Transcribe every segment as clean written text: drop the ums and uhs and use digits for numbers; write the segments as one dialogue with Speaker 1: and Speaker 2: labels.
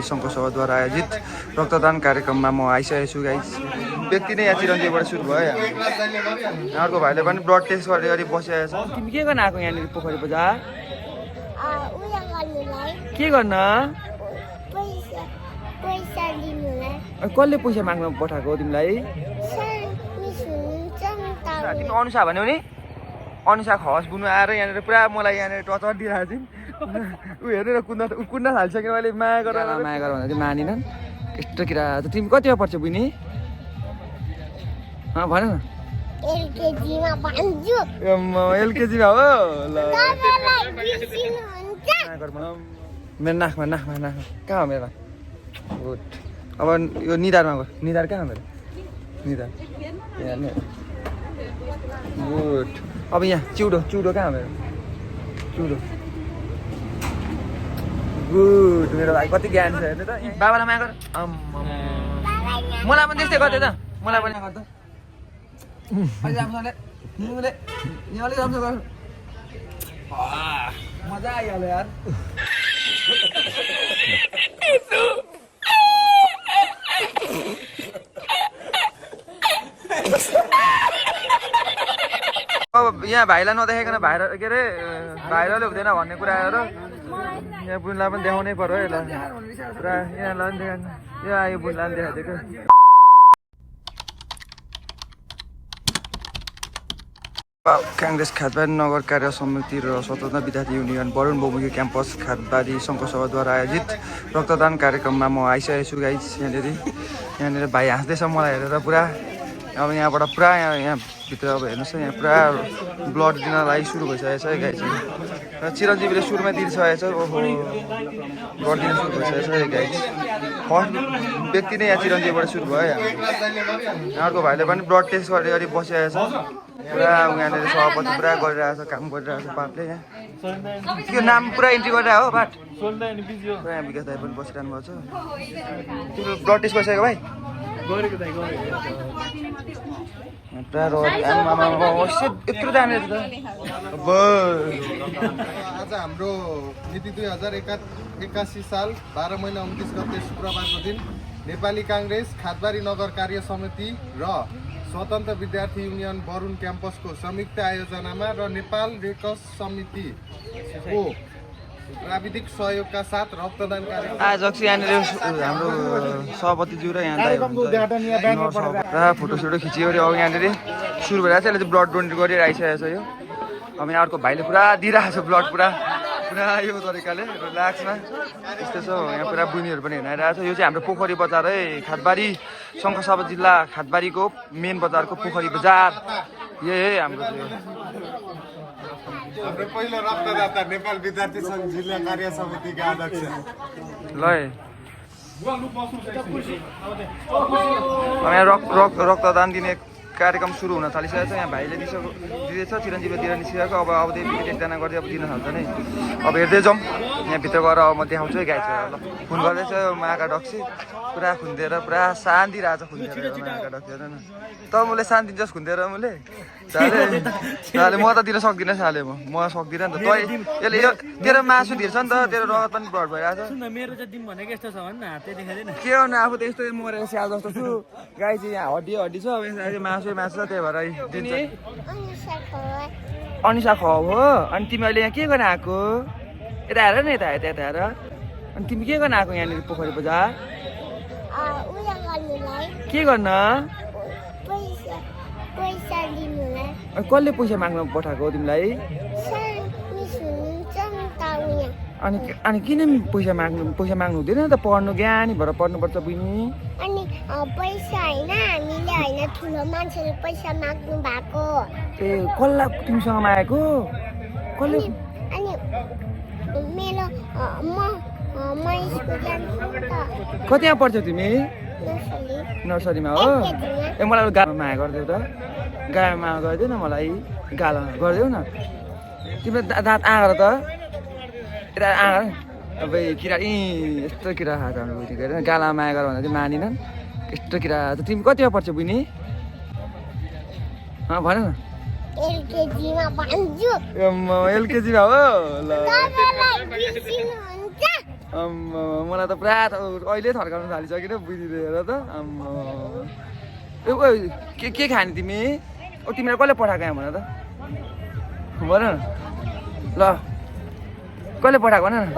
Speaker 1: सङ्घ सभाद्वारा आयोजित रक्तदान कार्यक्रममा म आइसकेको छु गाइस। व्यक्ति नै यहाँ चिरञ्जीवीबाट सुरु भयो। अर्को भाइले पनि ब्लड टेस्ट गरी बसिरहेको छ। तिमी के गर्न आएको यहाँनिर पोखरी बजार? के गर्न? कसले पैसा माग्न पठाएको तिमीलाई? तिमी अनुषा भन्यौ नि? अनुषा खस बुनु आएर यहाँनिर पुरा मलाई यहाँनिर टचर दिइरहेको थिइन्। ऊ हेरेर कुद्न थालिसक्यो। मैले माया गरेर भन्दा चाहिँ मानिनन्। यस्तो किरा त तिमी कतिमा पढ्छौ बुनी? भन न। एलकेजीमा हो ल। मेरो नाकमा कहाँ हो मेरो? गुड। अब यो निधारमा गयो। निधार कहाँ हो मेरो? निधार गुड। अब यहाँ चिउडो कहाँ हो मेरो? चिउडो गुड। मेरो भाइ कति ज्ञान छ हेर्नु त। बाबालाई माया गर। मलाई पनि त्यस्तै गर्थ्यो त। मलाई पनि गर्दा अलि राम्रोसँगले यहाँ अलिक राम्रो गर। मजा आइहाल्यो यार। अब यहाँ भाइलाई नदेखाइकन के अरे भाइरलले हुँदैन भन्ने कुरा आएर यहाँ बुनलाई पनि देखाउनै पर्यो है। यसलाई पुरा यहाँलाई पनि देखाउनु। यो आयो बुनलाई पनि देखाइदिएको। काङ्ग्रेस खादबारी नगर कार्य समिति र स्वतन्त्र विद्यार्थी युनियन वरुण बहुमुखी क्याम्पस खादबारी सङ्घ सभाद्वारा आयोजित रक्तदान कार्यक्रममा म आइसकेको छु गाइस। यहाँनिर भाइ हाँस्दैछ मलाई हेरेर पुरा। अब यहाँबाट पुरा यहाँभित्र अब हेर्नुहोस् न, यहाँ पुरा ब्लड दिन लागि सुरु भइसकेको छ है गाइस। र चिरञ्जीवीले सुरुमा दिइसकेको छ। ओहो ब्लड दिन सुरु भइसकेको छ है गाइस। फर्स्ट व्यक्ति नै यहाँ चिरञ्जीवीबाट सुरु भयो। अर्को भाइले पनि ब्लड टेस्ट गरी बसिरहेको छ। पुरा यहाँनिर सभापति पुरा गरिरहेको छ, काम गरिरहेको छ पाठले। यहाँ त्यो नाम पुरा इन्ट्री गरिरहेको हो पाठ। यहाँ विकास दाइ पनि बसिरहनु भएको छ। तिम्रो ब्लड टेस्ट गरिसक्यो भाइ? पुरा यत्रो जाने त।
Speaker 2: आज हाम्रो मिति 2081 साल 12 महिना 29 गते शुक्रबारको दिन नेपाली काङ्ग्रेस खादबारी नगर कार्य समिति र स्वतन्त्र विद्यार्थी युनियन वरुण क्याम्पसको संयुक्त आयोजनामा र नेपाल रेडक्रस समितिको प्राविधिक सहयोगका साथ रक्तदान कार्यक्रम
Speaker 1: आज यहाँनिर हाम्रो सभापतिज्यू र यहाँ पुरा फोटोसोटो खिच्यो अरे। अब यहाँनिर सुरु भइरहेको छ। यसले चाहिँ ब्लड डोनेट गरेर आइसकेको छ यो। अब यहाँ अर्को भाइले पुरा दिइरहेको छ ब्लड पुरा यो तरिकाले रिल्याक्समा। यस्तो छ यहाँ पुरा बुनीहरू पनि हेर्न आइरहेको छ। यो चाहिँ हाम्रो पोखरी बजार है। खादबारी शङ्खसभा जिल्ला खादबारीको मेन बजारको पोखरी बजार यही है हाम्रो।
Speaker 2: हाम्रो पहिलो रक्तदाता नेपाल विद्यार्थी सङ्घ जिल्ला कार्य समितिका अध्यक्ष
Speaker 1: ल। यहाँ रक्तदान दिने कार्यक्रम सुरु हुन थालिसकेको छ। यहाँ भाइले दिँदैछ, चिरञ्जीवी दिएर निस्किरहेको। अब एकजना गर्दै अब दिन थाल्छ नै। अब हेर्दै जाउँ यहाँ भित्र गएर। अब म देखाउँछु है गाइस। ल खुन गर्दैछ माका डक्सी पुरा खुन्दिएर पुरा शान्ति रहेछ। खुन्दिएर माका डक्सी हेर न त। मैले शान्ति जस खुन्दिएर मैले साले म त दिन सक्दिनँ साले। म सक्दिनँ नि त। यसले यो तेरो मासु धिर्छ नि त। तेरो रगत पनि ब्लड भइरहेको छ। के गर्नु आफू त यस्तो मरेको स्याल जस्तो छु गाइस। यहाँ हड्डी छ। मासु छ त्यही भएर दिन्छ। अनिसा ख हो। अनि तिमी अहिले यहाँ के गर्न आएको? यता हेर न, यता हेर। अनि तिमी के गर्न आएको यहाँनिर पोखरी बजार? के गर्न? कसले पैसा माग्न पठाएको तिमीलाई? अनि किन पैसा माग्नु हुँदैन त? पढ्नु ज्ञानी भएर पढ्नुपर्छ बुझ्नु।
Speaker 3: अनि पैसा हैन, हामीले हैन, ठुलो मान्छेले पैसा माग्नु भएको।
Speaker 1: ए कसलाई तिमीसँग मागेको? कसले?
Speaker 3: अनि मेरो म स्कुल जान्छु त।
Speaker 1: कतिमा पढ्छौ तिमी? नर्सरीमा हो। ए मलाई गालामा माया गरिदेऊ त। गालामा माया गरिदेऊ न मलाई। गालामा गरिदेऊ न। तिम्रो दाँत आँगर त। यता आँगर। अब किरा यस्तो किरा खाएको हाम्रो बुझेको होइन। गालामा माया गर भन्दा चाहिँ मानिनन्। यस्तो किरा त। तिमी कतिमा पढ्छौ बुझ्ने? भन न।
Speaker 3: एलकेजीमा भन्छु।
Speaker 1: एलकेजीमा हो ल। मलाई त पुरा अहिले थर्काउनु थालिसक्यो बुझिदिएर हेर त के खाने तिमी तिमीलाई कसले पठाएको यहाँ भन त भन न ल कसले पठाएको भन न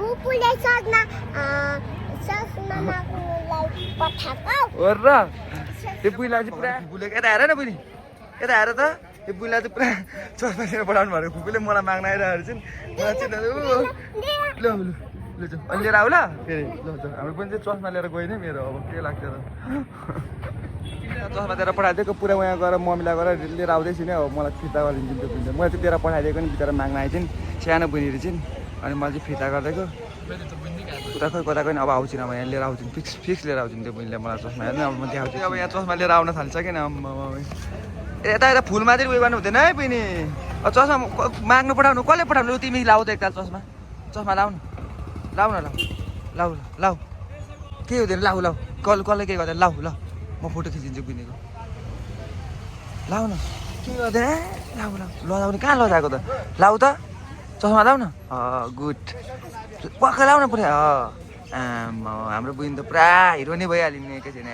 Speaker 3: उपुले ससमा माग्नुलाई पठाएको
Speaker 1: हो र त्यो बुइलाई चाहिँ पुरा फुपुले यता हेर न बहिनी यता हेर त त्यो बुइलाई चाहिँ पुरा चस्मा लिएर पठाउनु भएको फुपूले मलाई माग्न आइरहेको चाहिँ मलाई चाहिँ ल ल जाउँ अनि लिएर आऊ ल फेरि ल जाउँ हाम्रो पनि चाहिँ चस्मा लिएर गएन मेरो अब के लाग्छ र चस्मा दिएर पठाइदिएको पुरा उहाँ गएर मम्मीलाई गएर लिएर आउँदैछु नि अब मलाई फिर्ता गरिदिन्छु त्यो बुझ्छ मैले चाहिँ तेह्र पठाइदिएको नि बिचरा माग्न आइदिन् सानो बहिनीहरू चाहिँ अनि मैले चाहिँ फिर्ता गरिदिएको उता खोइ कता पनि अब आउँछु अब यहाँ लिएर आउँछु फिक्स लिएर आउँछु त्यो बहिनीले मलाई चस्मा हेर्नु अब म देखाउँछु अब यहाँ चस्मा लिएर आउन थालिसक्यो नि यता यता फुलमा चाहिँ उयो गर्नु हुँदैन है बहिनी अब चस्मा माग्नु पठाउनु कसले पठाउनु तिमी लाउ त एकताल चस्मा चस्मा लाउ न लाउ न लाउ लाउ के हुँदैन लाउ लाउ कसले के गर्दैन लाउ ल म फोटो खिचिदिन्छु बहिनीको लाउ न के गर्दैन लाउ लाउ लजाउने कहाँ लजाएको त लाउ त चस्मा लाउ न गुड पक्का लाउ न पुरा हाम्रो बहिनी त पुरा हिरो नै भइहाल्यो नि एकैछिन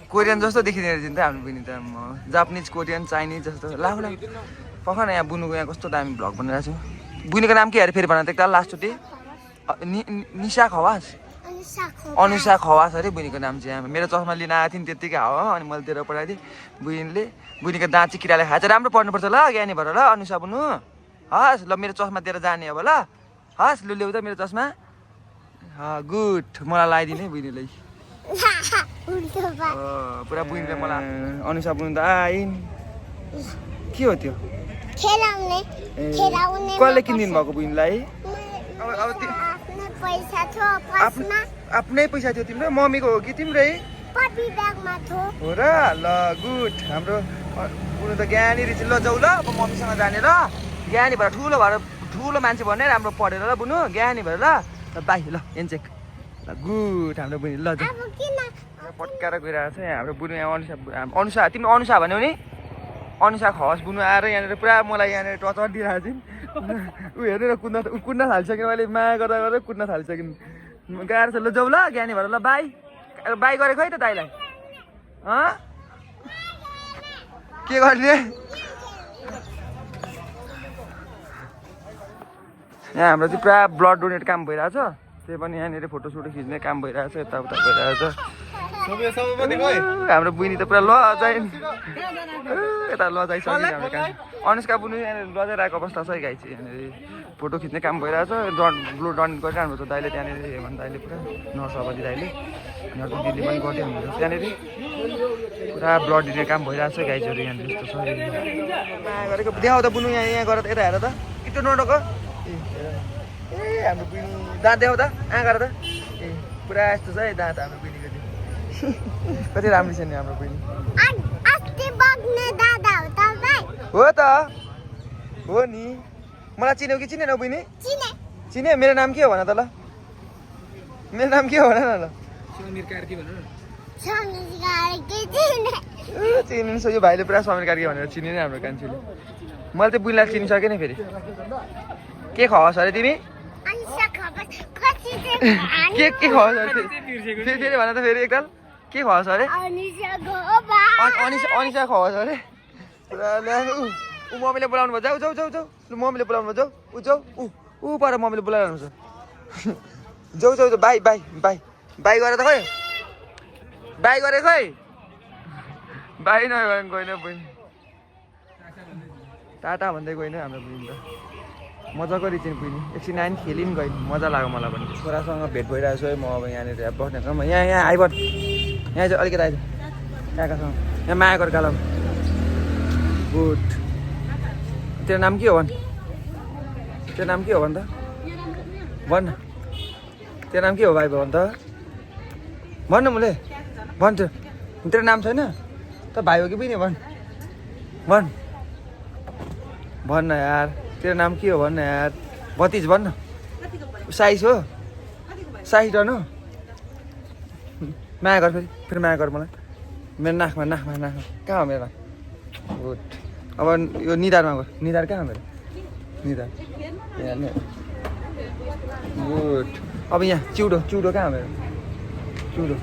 Speaker 1: कोरियन जस्तो देखिँदैन रहेछ नि त हाम्रो बहिनी त जापानिज कोरियन चाइनिज जस्तो लाउ लाउ पक्का न यहाँ बुनुको यहाँ कस्तो दामी भ्लग बनाइरहेको छु बुनीको नाम के अरे फेरि भन त एकताल लास्टचोटि निशा खवास अनुषा खवास अरे बुनीको नाम चाहिँ मेरो चस्मा लिन आएको थिएँ नि त्यत्तिकै हो अनि मैले दिएर पठाइदिएँ बुनीले बुनीको दाँत चाहिँ किराले खाएर राम्रो पढ्नुपर्छ ल ज्ञानी भएर ल अनुषा बुनु हस् ल मेरो चस्मा दिएर जाने अब ल हस् लु ल्याउ त मेरो चस्मा गुड मलाई लगाइदिने बुनीले पुरा बुनीले मलाई अनुषा बुनु त आइन् के हो त्यो कसले किनिदिनु भएको बुनीलाई आफ्नै पैसा थियो तिम्रो मम्मीको हो कि तिम्रै हो र ल गुड हाम्रो बुनु त ज्ञानी रहेछ ल जाऊ ल अब मम्मीसँग जाने ल ज्ञानी भएर ठुलो मान्छे भन्ने राम्रो पढेर ल बुनु ज्ञानी भएर ल बाई ल एनचेक ल गुड हाम्रो बुनी ल जाऊ पट्काएर गइरहेको छ यहाँ हाम्रो बुनु यहाँ अनुषा तिमी अनुषा भन्यौ नि अनुषा खवास बुनु आएर यहाँनिर पुरा मलाई यहाँनिर टचर दिइरहेको थिइन् ऊ हेर्नु न कुद्न थालिसक्यो मैले माया गर्दा गर्दै कुद्न थालिसकिन् गाह्रो छ ल जाऊ ल ज्ञानी भएर ल बाई बाई गरेको है त दाइलाई के गर्ने यहाँ हाम्रो चाहिँ पुरा ब्लड डोनेट काम भइरहेछ त्यही पनि यहाँनिर फोटोसोटो खिच्ने काम भइरहेछ यताउता भइरहेछ हाम्रो बुनी त पुरा लजाइन यता लजाइसक्यो हाम्रो काम अनुष्का बुनी यहाँनिर लजाइरहेको अवस्था छ है गाई चाहिँ यहाँनिर फोटो खिच्ने काम भइरहेछ ब्लड डोनेट गरिरहनु छ दाइले त्यहाँनिर हेमन दाइले पुरा नर्स अवधि दाइले यहाँको दिदी पनि गर्थ्यो हाम्रो त्यहाँनिर पुरा ब्लड दिने काम भइरहेछ गाइजहरू यहाँनिर यस्तो छ गरेको देखाउ त बुनु यहाँ गरेर यता हेर त कि त्यो नडक ए हाम्रो बुनी दाँत देखाउ त आँखा त ए पुरा यस्तो छ है दाँत हाम्रो बुनीको कति राम्रो छ नि हाम्रो बहिनी हो त हो नि मलाई चिन्यौ कि चिनेनौ बहिनी चिने मेरो नाम के हो भन त ल मेरो नाम के हो भन न ल चिनिन्छ यो भाइले पुरा समीर कार्की भनेर चिने नि हाम्रो कान्छीले मैले चाहिँ बुनीलाई चिनिसकेँ नि फेरि के खवास अरे तिमी के खवास अरे फेरि भन त फेरि एकताल के खवास अरे अनिसा खवास अरे ऊ मम्मीले बोलाउनु भयो जाऊ जाऊ जाऊ जाऊ लु मम्मीले बोलाउनु भयो जाऊ ऊ जाऊ ऊ पर मम्मीले बोलाइरहनु छ जाऊ जाऊ जाऊ बाई बाई बाई बाई गरेर त खोइ बाई गरे खोइ बाई नगरेर गएन बहिनी टाटा भन्दै गएन हाम्रो बहिनी त मजाको रहेछ नि बहिनी एकछिन आइन खेलि पनि गएँ मजा लाग्यो मलाई पनि छोरासँग भेट भइरहेको छु है म अब यहाँनिर बस्ने ठाउँमा यहाँ आइबन यहाँ चाहिँ अलिकति आइज काकासँग यहाँ मायाको गालाम गुड तेरो नाम के हो भन् तेरो नाम के हो भन् त भन् न तेरो नाम के हो भाइ भन् त भन् न मैले भन् तेरो नाम छैन त भाइ हो कि बहिनी भन् भन् भन् न यार तेरो नाम के हो भन् न यार भतिज भन् न साइज हो साइज रहनु माया गर फेरि माया गर मलाई मेरो नाकमा कहाँ हो मेरो नाक गुड अब यो निधारमा गयो निधार कहाँ हो मेरो निधार यहाँ गुड अब यहाँ चिउडो कहाँ मेरो चिउडो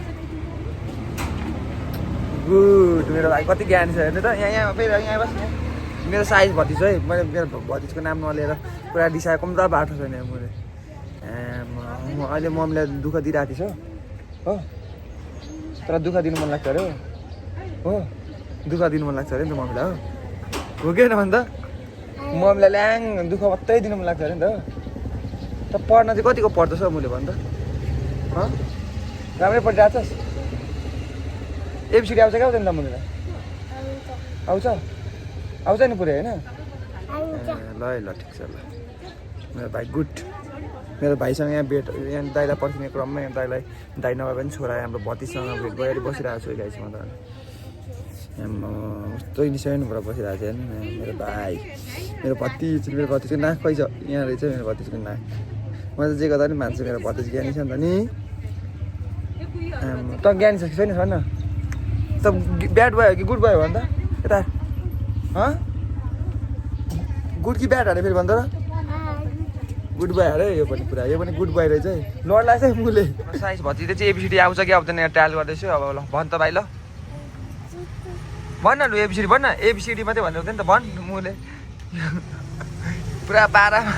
Speaker 1: गुड मेरो भाइ कति ज्ञानी छ हेर्नु त यहाँ फेरि यहाँ बस यहाँ मेरो साइज भतिज है मैले मेरो भतिजको नाम नलिएर पुरा डिसाएको पनि त बाटो छैन मैले अहिले मम्मीलाई दुःख दिइरहेको थिएछ हो तर दुःख दिनु मन लाग्छ अरे हो दुःख दिनु मन लाग्छ अरे नि त मम्मीलाई हो कि होइन भन् त मम्मीलाई ल्याङ दुःख मात्रै दिनु मन लाग्छ अरे नि त त पढ्न चाहिँ कतिको पढ्दैछ मैले भन् त राम्रै पढिरहेको छस् एबिसिडी आउँछ क्या आउँदैन त मुनीलाई आउँछ नि पुरै होइन ल ल ठिक छ ल मेरो भाइ गुड मेरो भाइसँग यहाँ भेट यहाँ दाइलाई पर्खिने क्रममा यहाँ दाइ नभए पनि छोरा हाम्रो भतिसँग भेट भएर बसिरहेको छु गाइसमा त कस्तो इनिसियनबाट बसिरहेको छ मेरो भाइ मेरो भतिजको नाक पैसा यहाँ रहेछ मेरो भतिजको नाक मैले त जे गर्दा पनि मान्छु मेरो भतिज ज्ञानी छ नि त नि त ज्ञानी छ कि छैन भन त ब्याड भयो कि गुड भयो भन त यता गुड कि ब्याड अरे फेरि भन्छ र गुड बोय अरे यो पनि पुरा यो पनि गुड बोय रहेछ है लड लाग्छ है मुले साइज भतिले चाहिँ एबिसिडी आउँछ कि आउँदैन यहाँ ट्रायल गर्दैछु अब ल भन् त भाइ ल भन् न लु एबिसिडी भन् न एबिसिडी मात्रै भन्नु हुँदैन त भन् मुले पुरा पारामा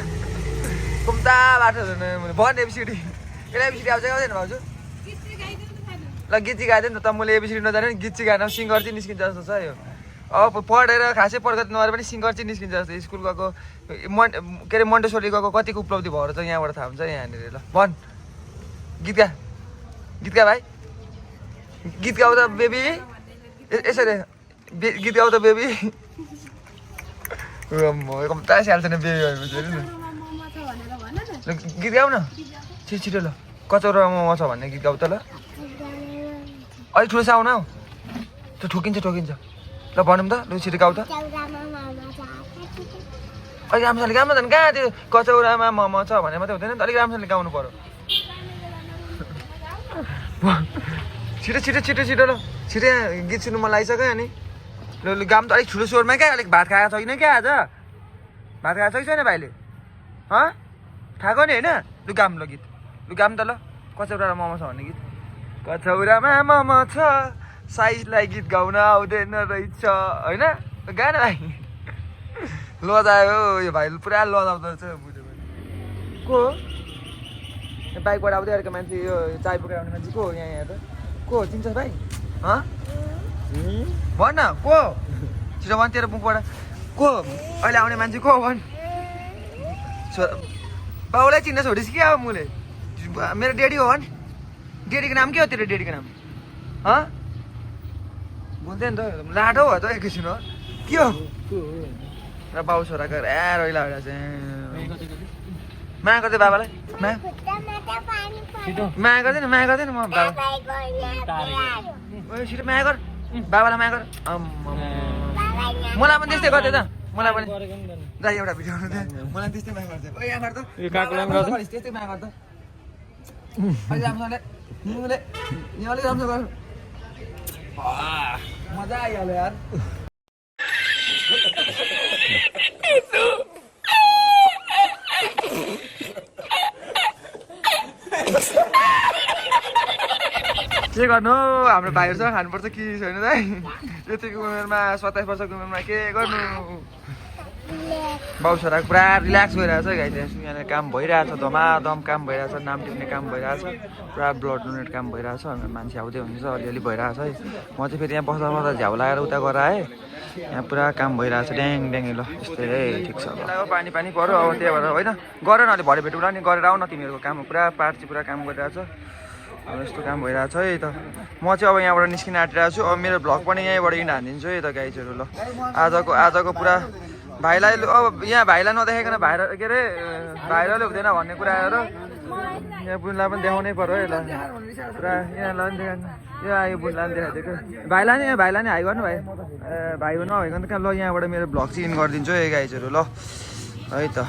Speaker 1: कुम्ता बाटो भन् एबिसिडी एबिसिडी आउँछ कि आउँदैन भाउजू ल गीत चाहिँ गाइदियो नि त मैले एबिसिडी नजाने गीत चाहिँ गाएन सिङ्गर चाहिँ निस्किन्छ जस्तो छ यो अब पढेर खासै प्रगति नगरे पनि सिङ्गर चाहिँ निस्किन्छ जस्तो स्कुल गएको के अरे मन्टेसरी गएको कतिको उपलब्धि भएर चाहिँ यहाँबाट थाहा हुन्छ यहाँनिर ल भन् गीत गा भाइ गीत गाउ त बेबी यसरी गीत गाउ त बेबी कम्ता स्याहाल्छ नि बेबी भएपछि गीत गाउ न छिटो ल कचौरा मोमो छ भन्ने गीत गाउ त ल अलिक ठुलो साउन हौ त्यो ठोकिन्छ ल भनौँ त लु छिटो गाउ त अलिक राम्रोसँगले गाउनु त कहाँ त्यो कचौरामा मोमो छ भने मात्रै हुँदैन नि त अलिक राम्रोसँगले गाउनु पर्यो छिटो ल छिटो यहाँ गीत सुन्नु मन लागिसक्यो अनि लु गाउँ त अलिक ठुलो स्वरमा क्या अलिक भात खाएको छैन क्या आज भात खाएको छ कि छैन भाइले खाएको नि होइन लु गाउँ ल गीत लु गाउँ त ल कचौरामा मोमो छ भन्ने गीत कचौरामा मोमो छ साइजलाई गीत गाउन आउँदैन रहेछ होइन गाएन भाइ लजायो यो भाइ पुरा लजाउँदो रहेछ बुझ्यो को बाइकबाट आउँदै गरेको मान्छे यो चाय बोकेर आउने मान्छे को यहाँ त को चिन्छस् भाइ भन् न को छिटो भन् तेरो मुखबाट को अहिले आउने मान्छे को भन् बाउलाई चिन्न छोडिस् कि अब मुले मेरो डेडी हो भन् डेडीको नाम के हो तेरो डेडीको नाम बोल्दैन त लाटो हो त एकैछिन हो के हो र बाउ छोराको रोइला भएर चाहिँ माया गर्दै बाबालाई माया गर्दैन म बाबा छिटो माया गर बाबालाई माया गर मलाई पनि त्यस्तै गर्थ्यो त मलाई पनि दाइ एउटा भिडियो मलाई त्यस्तै माया गर्छ यहाँ गर्छ त्यस्तै माया गर्छ अलिक राम्रोसँगले अलिक राम्रो गर मजा आइहाल्यो यार के गर्नु हाम्रो भाइहरूसँग खानुपर्छ कि छैन दाइ यतिको उमेरमा 27 वर्षको उमेरमा के गर्नु बाउ छोराको पुरा रिल्याक्स भइरहेछ गाई यहाँ काम भइरहेछ धमाधम काम भइरहेछ नाम टिप्ने काम भइरहेछ पुरा ब्लड डोनेट काम भइरहेछ मान्छे आउँदै हुन्छ अलिअलि भइरहेछ है म चाहिँ फेरि यहाँ बस्दा झ्याउ लगाएर उता गएर आएँ यहाँ पुरा काम भइरहेछ ड्याङ ल यस्तै ठिक छ पानी पऱ्यो अब त्यही भएर होइन गर न अलि भरे भेटौँला नि गरेर आऊ न तिमीहरूको काम पुरा पार्ट चाहिँ पुरा काम गरिरहेछ अब यस्तो काम भइरहेछ है त म चाहिँ अब यहाँबाट निस्किन आँटिरहेको छु अब मेरो भ्लग पनि यहीँबाट इन हानिदिन्छु है त गाइजहरू ल आजको पुरा भाइलाई अब यहाँ भाइलाई नदेखाइकन के अरे भाइरलले हुँदैन भन्ने कुराहरू यहाँ बुनलाई पनि देखाउनै पर्यो है ल पुरा यहाँलाई पनि देखाउनु यो आयो बुनलाई पनि देखाइदिएको भाइलाई नि हाई गर्नु भाइ नभइकन त ल यहाँबाट मेरो भ्लग चाहिँ इन गरिदिन्छु है गाइजहरू ल है त